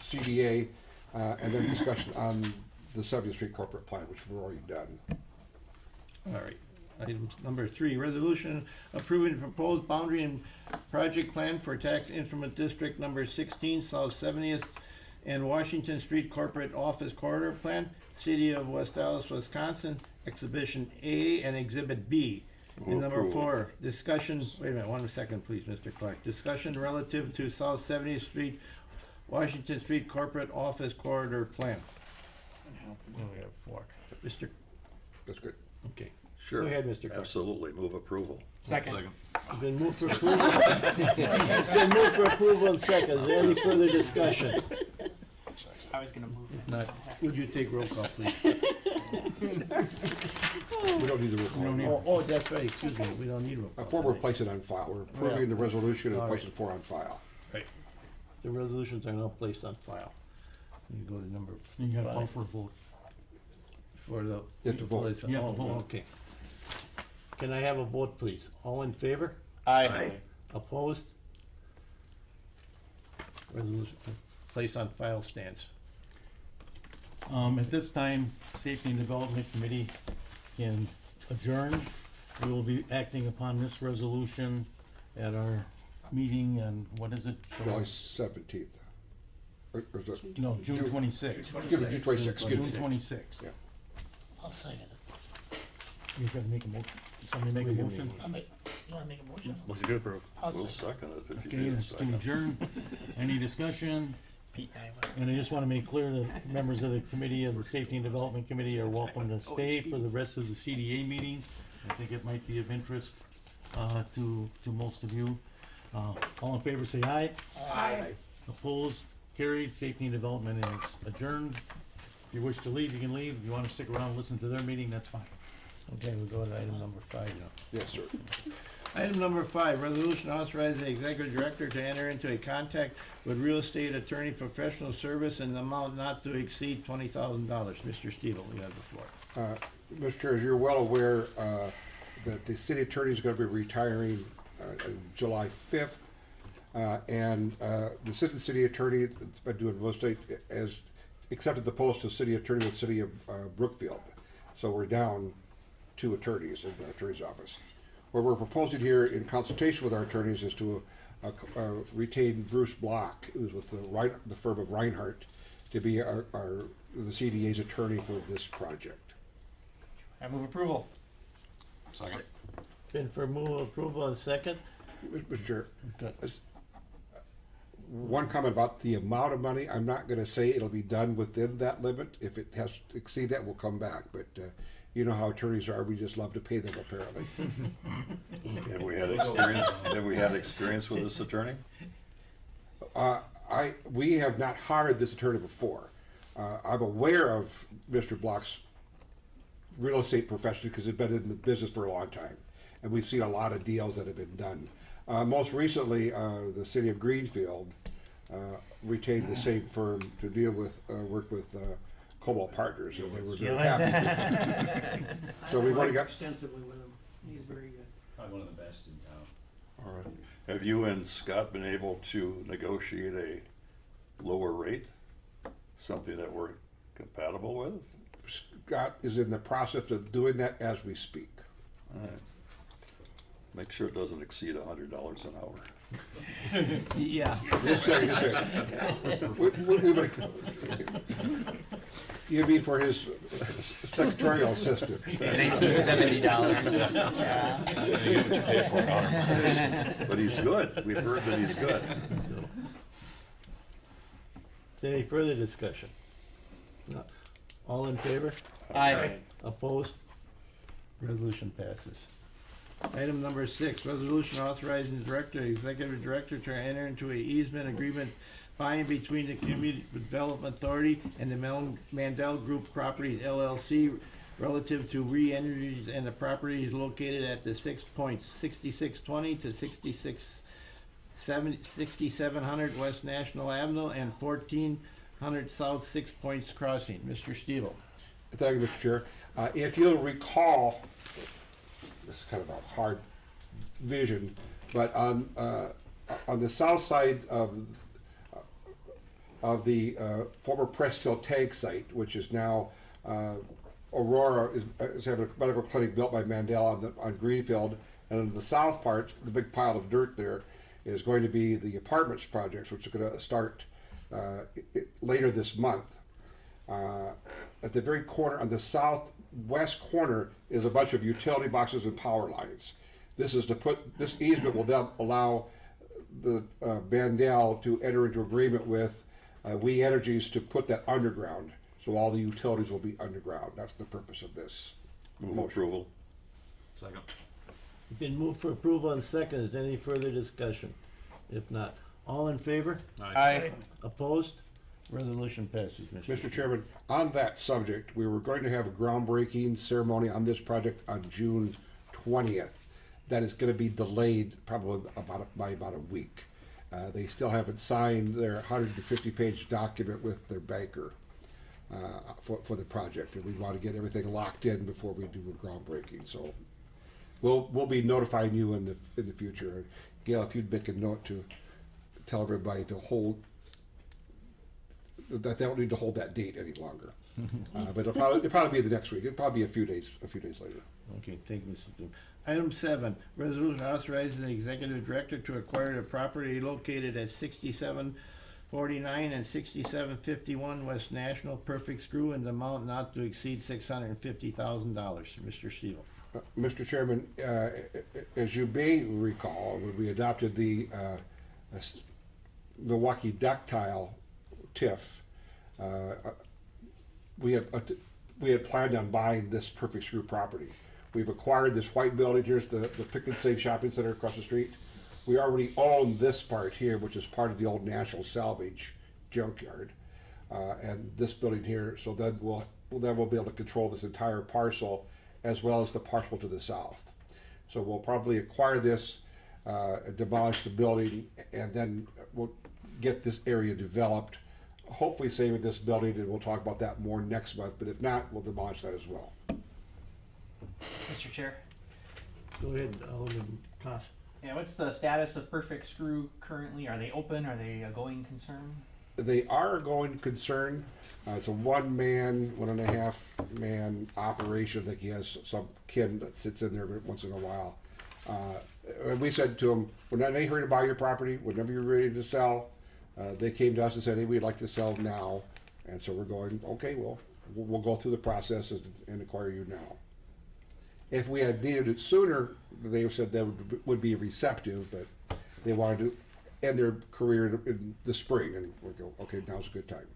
CDA, and then discussion on the 70th Street Corporate Plan, which we've already done. All right. Item number 3, resolution approving the proposed boundary and project plan for tax increment district number 16, South 70th and Washington Street Corporate Office Corridor Plan, City of West Allis, Wisconsin, Exhibition A and Exhibit B. And number 4, discussion, wait a minute, 1 second please, Mr. Clark. Discussion relative to South 70th Street, Washington Street Corporate Office Corridor Plan. We have 4. Mr. That's good. Okay. Sure. Go ahead, Mr. Clark. Absolutely, move approval. Second. It's been moved for approval. It's been moved for approval and second. Is there any further discussion? I was gonna move If that. not, would you take roll call, please? We don't need the roll call. Oh, that's right, excuse me, we don't need roll call. 4, we're placing it on file. We're approving the resolution and All right. placing 4 on file. Right. The resolutions are now placed on file. You go to number You gotta call 5. for a vote. for the. It's a vote. for the- You have to oh, vote. Okay. Can I have a vote, please? All in favor? Aye. Opposed? Resolution, place on file stands. At this time, Safety and Development Committee can adjourn. We will be acting upon this resolution at our meeting on, what is it? July 17th. Or is it? No, June twenty-sixth. Excuse me, June 26th, excuse June me. twenty-sixth. Yeah. I'll second it. You gotta make a motion. Somebody make a motion? You wanna make a motion? Motion to approve. I'll We'll second. second it if you Okay, need a it's to second. adjourn. Any discussion? Pete and I went. And I just wanna make clear that members of the committee, of the Safety and Development Committee, are welcome to stay for the rest of the CDA meeting. I think it might be of interest, to most of you. All in favor, say aye. Aye. Opposed, carried, Safety and Development is adjourned. If you wish to leave, you can leave. If you wanna stick around and listen to their meeting, that's fine. Okay, we'll go to item number 5 now. Yes, sir. Item number 5, resolution authorizing the executive director to enter into a contract with real estate attorney professional service in the amount not to exceed $20,000. Mr. Stevel, you have the floor. Mr. Chair, as you're well aware, that the city attorney is going to be retiring July 5th. And the assistant city attorney that's been doing real estate has accepted the post of city attorney with the city of Brookfield. So we're down 2 attorneys in the attorney's office. What we're proposing here in consultation with our attorneys is to retain Bruce Block, who's with the firm of Reinhardt, to be the CDA's attorney for this project. I move approval. Second. Been for approval and second? Mr. Chair, Good. one comment about the amount of money. I'm not gonna say it'll be done within that limit. If it has to exceed that, we'll come back. But you know how attorneys are, we just love to pay them apparently. Have we had experience with this attorney? We have not hired this attorney before. I'm aware of Mr. Block's real estate profession because he's been in the business for a long time. And we've seen a lot of deals that have been done. Most recently, the city of Greenfield retained the same firm to deal with, work with Cobalt Partners, and they were very happy. So we've already got, Extensively with him, he's very good. Probably one of the best in town. All right. Have you and Scott been able to negotiate a lower rate? Something that we're compatible with? Scott is in the process of doing that as we speak. All right. Make sure it doesn't exceed $100 an hour. Yeah. Just saying, just saying. We would- You mean for his secretarial assistant? $1970. But he's good. We've heard that he's good. Any further discussion? No. All in favor? Aye. Opposed? Resolution passes. Item number 6, resolution authorizing the executive director to enter into a easement agreement by and between the Community Development Authority and the Mandel Group Properties LLC relative to re-energies and the properties located at the 6.6620 to 6700 West National Avenue and 1400 South 6 Points Crossing. Mr. Steele. Thank you, Mr. Chair. If you'll recall, this is kind of a hard vision, but on the south side of the former Prest Hill tank site, which is now Aurora is having a medical clinic built by Mandel on Greenfield, and on the south part, the big pile of dirt there is going to be the apartments projects, which are going to start later this month. At the very corner, on the southwest corner, is a bunch of utility boxes and power lines. This easement will then allow the Mandel to enter into agreement with We Energies to put that underground. So all the utilities will be underground. That's the purpose of this. Move approval. Second. Been moved for approval and second. Is there any further discussion? If not, all in favor? Aye. Opposed? Resolution passes, Mr. Chairman, on that subject, we were going to have a groundbreaking ceremony on this project on June 20th. That is going to be delayed probably by about a week. They still haven't signed their 150-page document with their banker. for the project, and we want to get everything locked in before we do a groundbreaking, so we'll be notifying you in the future. Gail, if you'd make a note to tell everybody to hold, that they don't need to hold that date any longer. But it'll probably be the next week. It'll probably be a few days later. Okay, thank you, Mr. Doom. Item 7, resolution authorizing the executive director to acquire the property located at 6749 and 6751 West National Perfect Screw in the amount not to exceed $650,000. Mr. Steele. Mr. Chairman, as you may recall, when we adopted the Milwaukee ductile TIF, we had planned on buying this Perfect Screw property. We've acquired this white building. Here's the Pick and Save Shopping Center across the street. We already own this part here, which is part of the old National Salvage junkyard, and this building here. So then we'll be able to control this entire parcel, as well as the parcel to the south. So we'll probably acquire this, demolish the building, and then we'll get this area developed. Hopefully saving this building, and we'll talk about that more next month, but if not, we'll demolish that as well. Mr. Chair. Go ahead, Alderman Koss. Yeah, what's the status of Perfect Screw currently? Are they open? Are they a going concern? They are a going concern. It's a 1.5 man operation. I think he has some kid that sits in there once in a while. And we said to him, when they heard about your property, whenever you're ready to sell, they came to us and said, hey, we'd like to sell now. And so we're going, okay, well, we'll go through the process and acquire you now. If we had needed it sooner, they said that would be receptive, but they wanted to end their career in the spring, and we go, okay, now's a good time.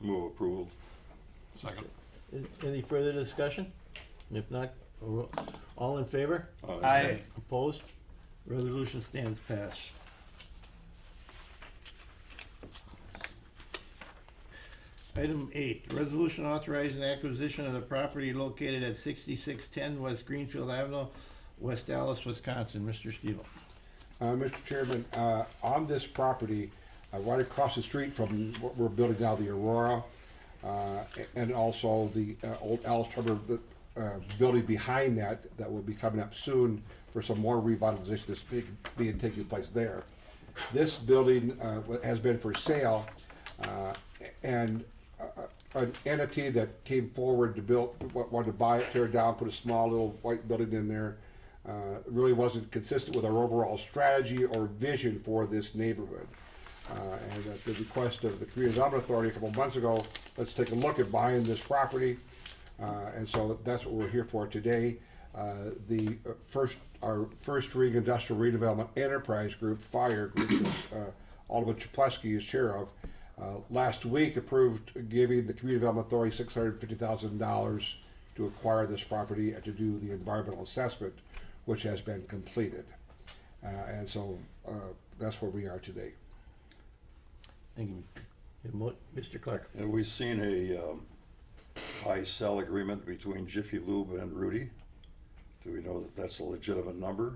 Move approval. Second. Any further discussion? If not, all in favor? Aye. Opposed? Resolution stands passed. Item 8, resolution authorizing the acquisition of the property located at 6610 West Greenfield Avenue, West Allis, Wisconsin. Mr. Steele. Mr. Chairman, on this property, right across the street from what we're building now, the Aurora, and also the old Allis Trevor building behind that will be coming up soon for some more revitalization that's taking place there. This building has been for sale, and an entity that came forward to wanted to buy it, tear it down, put a small little white building in there, really wasn't consistent with our overall strategy or vision for this neighborhood. And at the request of the Community Development Authority a couple of months ago, let's take a look at buying this property. And so that's what we're here for today. Our first ring industrial redevelopment enterprise group, FIRE group, that Alderman Chaplesky is chair of, last week approved giving the Community Development Authority $650,000 to acquire this property and to do the environmental assessment, which has been completed. And so that's where we are today. Thank you. Mr. Clark. Have we seen a buy-sell agreement between Jiffy Lube and Rudy? Do we know that that's a legitimate number?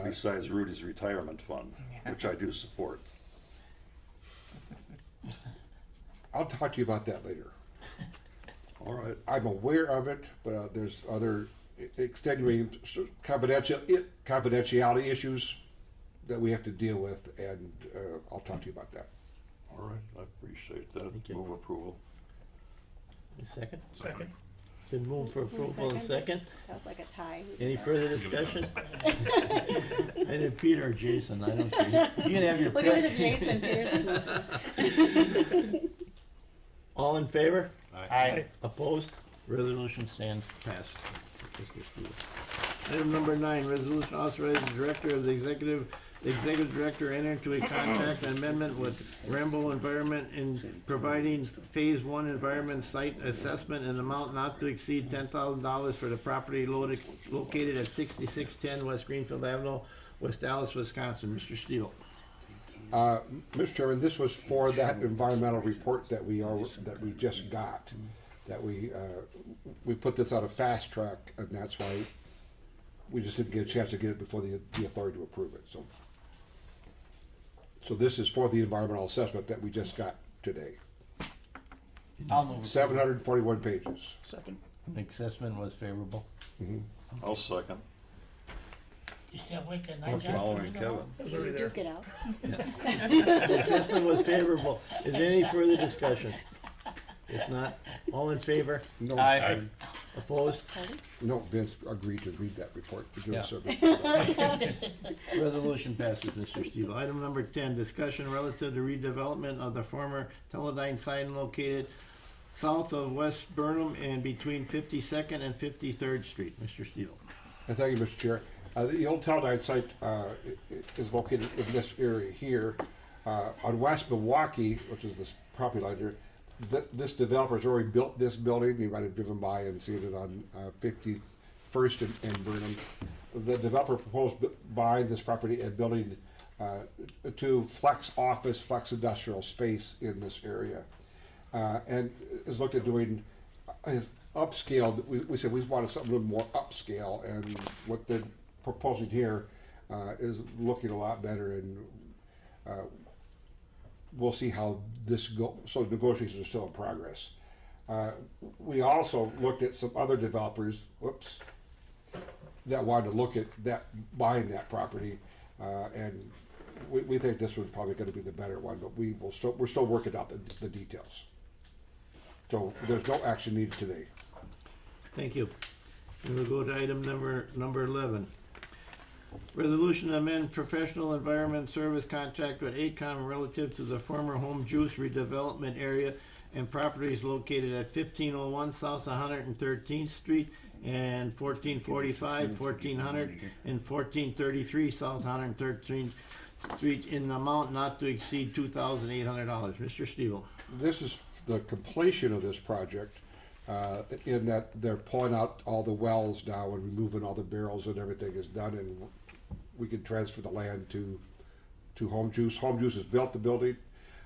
Besides Rudy's retirement fund, which I do support. I'll talk to you about that later. All right. I'm aware of it, but there's other extenuating confidentiality issues that we have to deal with, and I'll talk to you about that. All right, I appreciate that. Thank you. Move approval. A second? Second. Been moved for approval in second. That was like a tie. Any further discussion? I did Peter or Jason, I don't care. You can have your Look at pick. it, Jason Peterson. All in favor? Aye. Opposed? Resolution stands passed. Item number 9, resolution authorizing the director of the executive director enter into a contract amendment with Rambo Environment in providing phase 1 environment site assessment in an amount not to exceed $10,000 for the property located at 6610 West Greenfield Avenue, West Allis, Wisconsin. Mr. Steele. Mr. Chairman, this was for that environmental report that we just got. That we put this on a fast track, and that's why we just didn't get a chance to get it before the authority to approve it. So this is for the environmental assessment that we just got today. I'll move. 741 pages. Second. The assessment was favorable. I'll second. You stay awake at I'm night, Jack? following Kevin. You do get out. The assessment was favorable. Is there any further discussion? If not, all in favor? No, Aye. Opposed? no, Vince agreed to read that report. Yeah. Resolution passes, Mr. Steele. Item number 10, discussion relative to redevelopment of the former Teledyne sign located south of West Burnham and between 52nd and 53rd Street. Mr. Steele. Thank you, Mr. Chair. The old Teledyne site is located in this area here. On West Milwaukee, which is this property line here, this developer's already built this building. You might have driven by and seen it on 51st and Burnham. The developer proposed buying this property and building to flex office, flex industrial space in this area. And is looked at doing upscale. We said we wanted something a little more upscale, and what they're proposing here is looking a lot better, and we'll see how this goes. So negotiations are still in progress. We also looked at some other developers, that wanted to look at that, buying that property, and we think this one's probably gonna be the better one, but we're still working out the details. So there's no action needed today. Thank you. And we'll go to item number 11. Resolution to amend professional environment service contract with ACOM relative to the former home juice redevelopment area and properties located at 1501 South 113th Street and 1445, 1400, and 1433 South 113th Street in the amount not to exceed $2,800. Mr. Steele. This is the completion of this project, in that they're pulling out all the wells now and removing all the barrels, and everything is done, and we can transfer the land to Home Juice. Home Juice has built the building,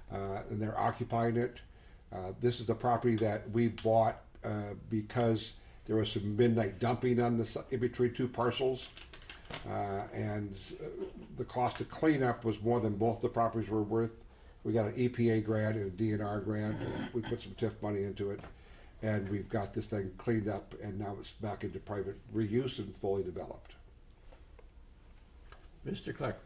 and they're occupying it. This is the property that we bought because there was some midnight dumping on in between two parcels, and the cost of cleanup was more than both the properties were worth. We got an EPA grant and a DNR grant, and we put some TIF money into it, and we've got this thing cleaned up, and now it's back into private reuse and fully developed. Mr. Clark.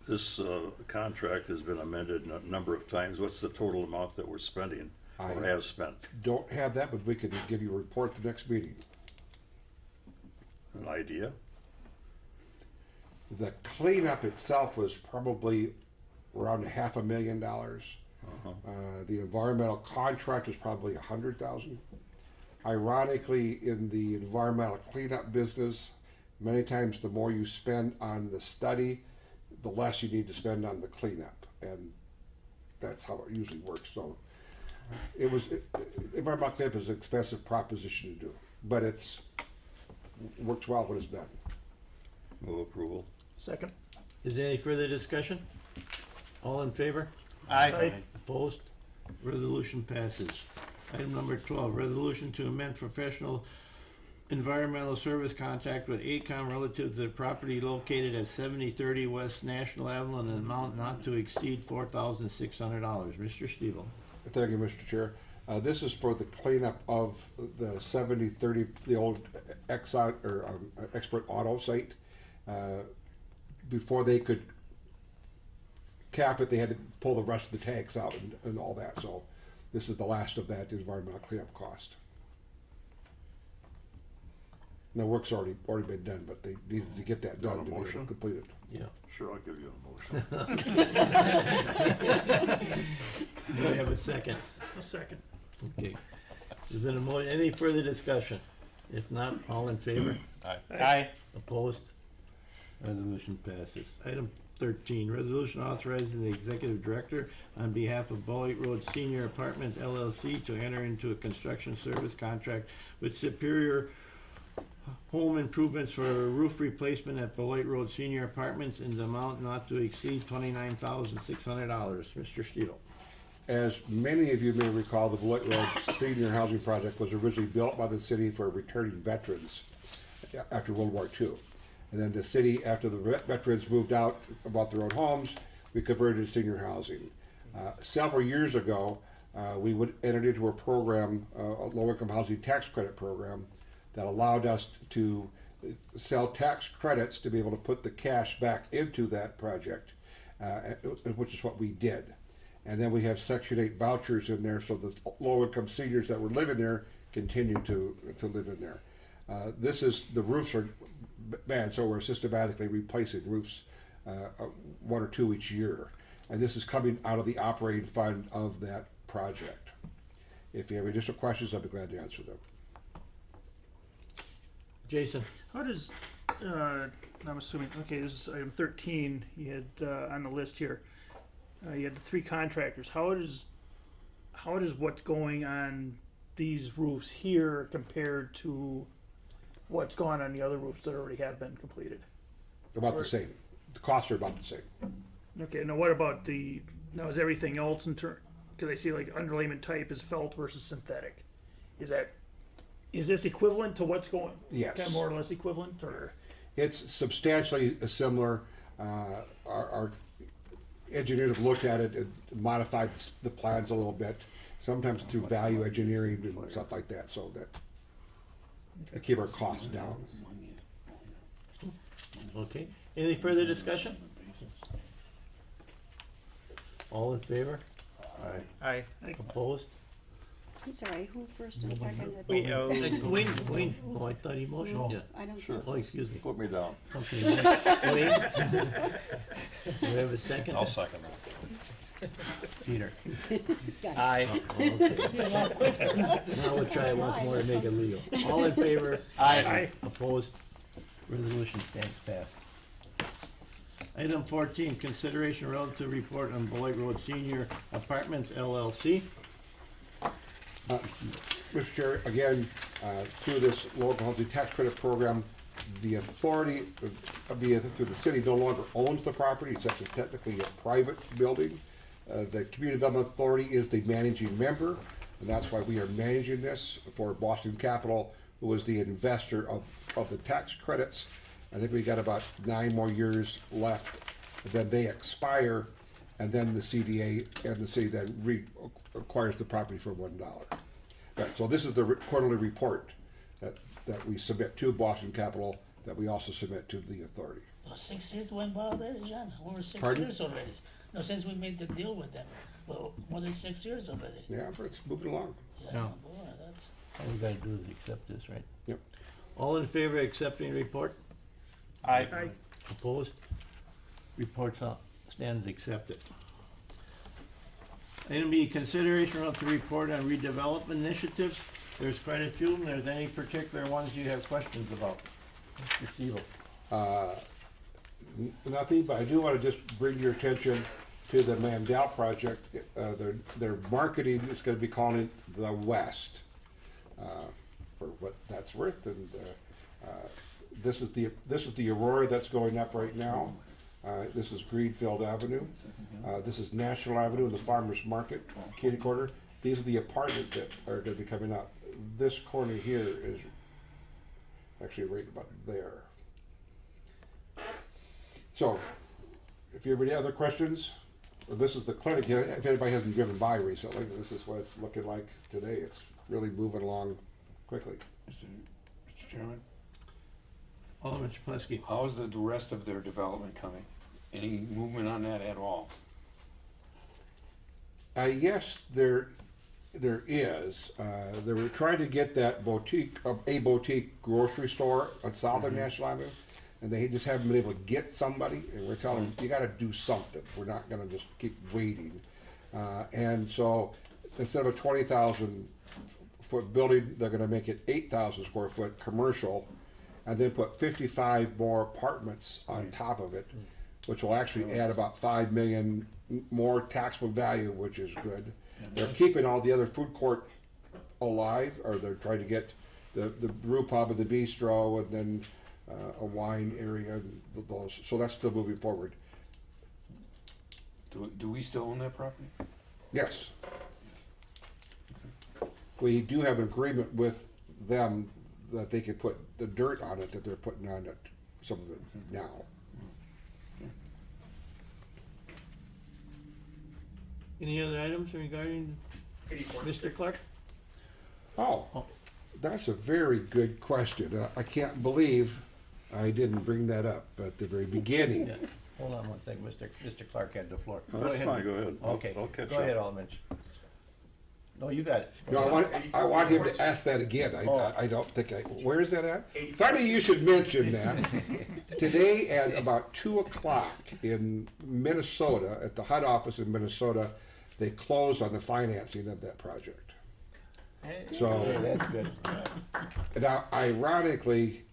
This contract has been amended a number of times. What's the total amount that we're spending or have spent? Don't have that, but we can give you a report at the next meeting. An idea? The cleanup itself was probably around $500,000. The environmental contract was probably $100,000. Ironically, in the environmental cleanup business, many times the more you spend on the study, the less you need to spend on the cleanup, and that's how it usually works. So, environmental cleanup is an expensive proposition to do, but works well when it's done. Move approval. Second. Is there any further discussion? All in favor? Aye. Opposed? Resolution passes. Item number 12, resolution to amend professional environmental service contract with ACOM relative to the property located at 7030 West National Avenue in an amount not to exceed $4,600. Mr. Steele. Thank you, Mr. Chair. This is for the cleanup of the 7030, the old Exxon or Expert Auto site. Before they could cap it, they had to pull the rest of the tanks out and all that. So this is the last of that environmental cleanup cost. The work's already been done, but they needed to get that done to be able to complete it. Yeah. Sure, I'll give you a motion. Do I have a second? A second. Okay. There's been any further discussion? If not, all in favor? Aye. Opposed? Resolution passes. Item 13, resolution authorizing the executive director on behalf of Beloit Road Senior Apartments LLC to enter into a construction service contract with Superior Home Improvements for roof replacement at Beloit Road Senior Apartments in the amount not to exceed $29,600. Mr. Steele. As many of you may recall, the Beloit Road Senior Housing Project was originally built by the city for returning veterans after World War II. And then the city, after the veterans moved out, bought their own homes, we converted to senior housing. Several years ago, we entered into a program, a low-income housing tax credit program, that allowed us to sell tax credits to be able to put the cash back into that project, which is what we did. And then we have Section 8 vouchers in there, so the low-income seniors that were living there continue to live in there. The roofs are bad, so we're systematically replacing roofs, 1 or 2 each year. And this is coming out of the operating fund of that project. If you have additional questions, I'll be glad to answer them. Jason? How does, I'm assuming, okay, this is item 13, you had, on the list here, you had the 3 contractors. How does what's going on these roofs here compared to what's gone on the other roofs that already have been completed? About the same. The costs are about the same. Okay, now what about now is everything else because I see like underlayment type is felt versus synthetic. Is this equivalent to what's going? Yes. Kind of more or less equivalent, or? It's substantially similar. Our engineers have looked at it and modified the plans a little bit, sometimes through value engineering and stuff like that, so that to keep our costs down. Okay. Anything further discussion? All in favor? Aye. Opposed? I'm sorry, who first and seconded? Wayne, oh, I thought he motioned, yeah. I don't Sure. think Oh, so. excuse me. Put me down. Okay, Wayne? Do we have a second? I'll second that. Peter? Aye. Oh, okay. Now we'll try it once more to make it legal. All in favor? Aye. Opposed? Resolution stands passed. Item 14, consideration relative report on Beloit Road Senior Apartments LLC. Mr. Chair, again, through this local housing tax credit program, the authority through the city no longer owns the property. It's actually technically a private building. The Community Development Authority is the managing member, and that's why we are managing this for Boston Capital, who was the investor of the tax credits. I think we got about 9 more years left. Then they expire, and then the CDA and the city then acquires the property for $1. Right, so this is the quarterly report that we submit to Boston Capital, that we also submit to the authority. Well, 6 years went by already, John. Over 6 Pardon? years already. No, since we made the deal with them. Well, more than 6 years already. Yeah, but it's moving along. Yeah. Boy, that's. All we gotta do is accept this, right? Yep. All in favor of accepting the report? Aye. Aye. Opposed? Report stands accepted. Item B, consideration of the report on redevelopment initiatives. There's quite a few, and there's any particular ones you have questions about? Mr. Steele. Nothing, but I do want to just bring your attention to the Mandel project. Their marketing is going to be calling it the West, for what that's worth. And this is the Aurora that's going up right now. This is Greenfield Avenue. This is National Avenue and the Farmers Market, kitty corner. These are the apartments that are going to be coming up. This corner here is actually right about there. So, if you have any other questions, this is the clinic. If anybody hasn't driven by recently, this is what it's looking like today. It's really moving along quickly. Mr. Chairman, Alderman Chapletsky. how is the rest of their development coming? Any movement on that at all? Yes, there is. They were trying to get that a boutique grocery store on South of National Avenue, and they just haven't been able to get somebody. And we're telling them, you got to do something. We're not going to just keep waiting. And so instead of a 20,000 foot building, they're going to make it 8,000 square foot commercial, and then put 55 more apartments on top of it, which will actually add about 5 million more taxable value, which is good. They're keeping all the other food court alive, or they're trying to get the brew pub and the bistro, and then a wine area, and those. So that's still moving forward. Do we still own that property? Yes. We do have an agreement with them that they can put the dirt on it that they're putting on it, some of it now. Any other items regarding Mr. Clark? Oh, that's a very good question. I can't believe I didn't bring that up at the very beginning. Yeah. Hold on one second, Mr. Clark had the floor. No, that's fine, go ahead. Okay, I'll catch go up. ahead, Alderman. No, you got it. No, I want him to ask that again. I don't think where is that at? Funny you should mention that. Today at about 2 o'clock in Minnesota, at the HUD office in Minnesota, they closed on the financing of that project. Okay, So, that's good. now ironically,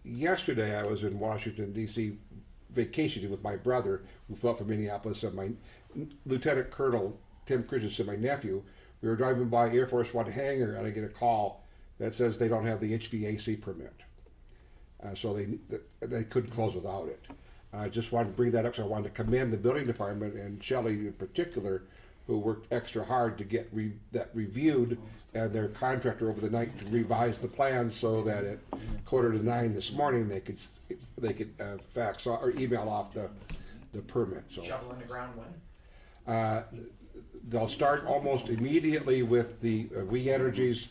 yesterday I was in Washington DC vacationing with my brother who flew up from Minneapolis, and my Lieutenant Colonel Tim Christensen, my nephew. We were driving by Air Force One hangar, and I get a call that says they don't have the HVAC permit, so they couldn't close without it. I just wanted to bring that up, so I wanted to commend the building department and Shelley in particular, who worked extra hard to get that reviewed, and their contractor over the night to revise the plans so that at 8:45 this morning they could fax or email off the permit. So Shovel in the ground when? they'll start almost immediately with the re-energies,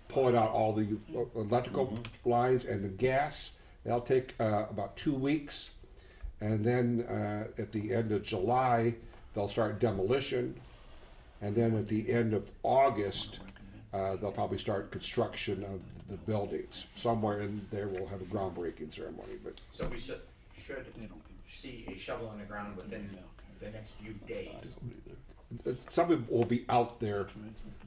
pulling out all the electrical lines and the gas. That'll take about 2 weeks, and then at the end of July they'll start demolition, and then at the end of August they'll probably start construction of the buildings. Somewhere in there we'll have a groundbreaking ceremony, but So we should see a shovel on the ground within the next few days, somebody will be out there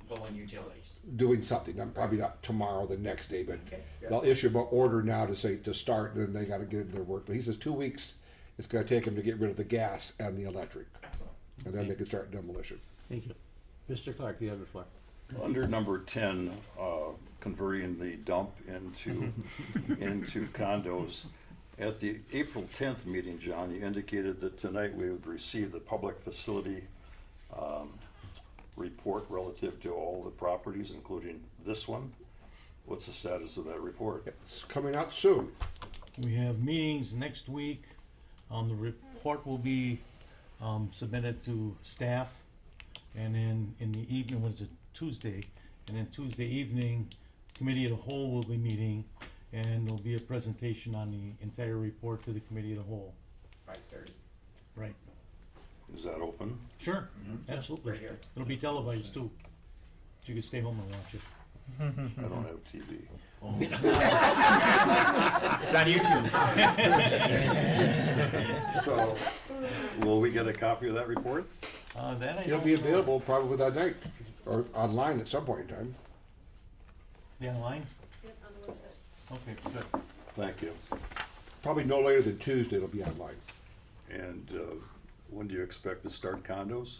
pulling utilities. doing something. Probably not tomorrow, the next day, but Okay, good. they'll issue an order now to say to start, and then they got to get into their work. But he says 2 weeks it's going to take them to get rid of the gas and the electric, Excellent. and then they can start demolition. Thank you. Mr. Clark, you have the floor. Under number 10, converting the dump into condos. At the April 10th meeting, John, you indicated that tonight we would receive the public facility report relative to all the properties, including this one. What's the status of that report? It's coming out soon. We have meetings next week. The report will be submitted to staff, and then in the evening, was it Tuesday? And then Tuesday evening, committee of the whole will be meeting, and there'll be a presentation on the entire report to the committee of the whole. 5:30. Right. Is that open? Sure, absolutely. Right here. It'll be televised too. So you can stay home and watch it. I don't have TV. It's on YouTube. So, will we get a copy of that report? That I It'll don't be know. available probably that night or online at some point in time. Be online? Okay, good. Thank you. Probably no later than Tuesday. It'll be online. And when do you expect to start condos?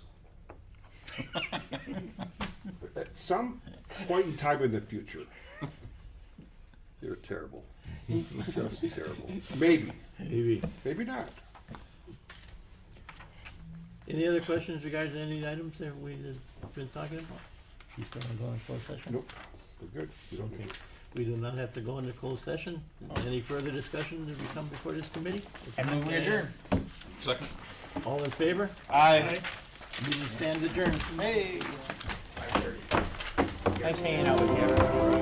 At some point in time in the future, You're terrible. Just terrible. maybe, Maybe. maybe not. Any other questions regarding any items that we've been talking about? You still want to go in closed session? Nope, we're good. You don't Okay. We do not have to go into closed session. Any further discussion as we come before this committee? And then we adjourn. All in favor? Aye. Meeting stands adjourned. Hey. 5:30. Nice hanging out with you.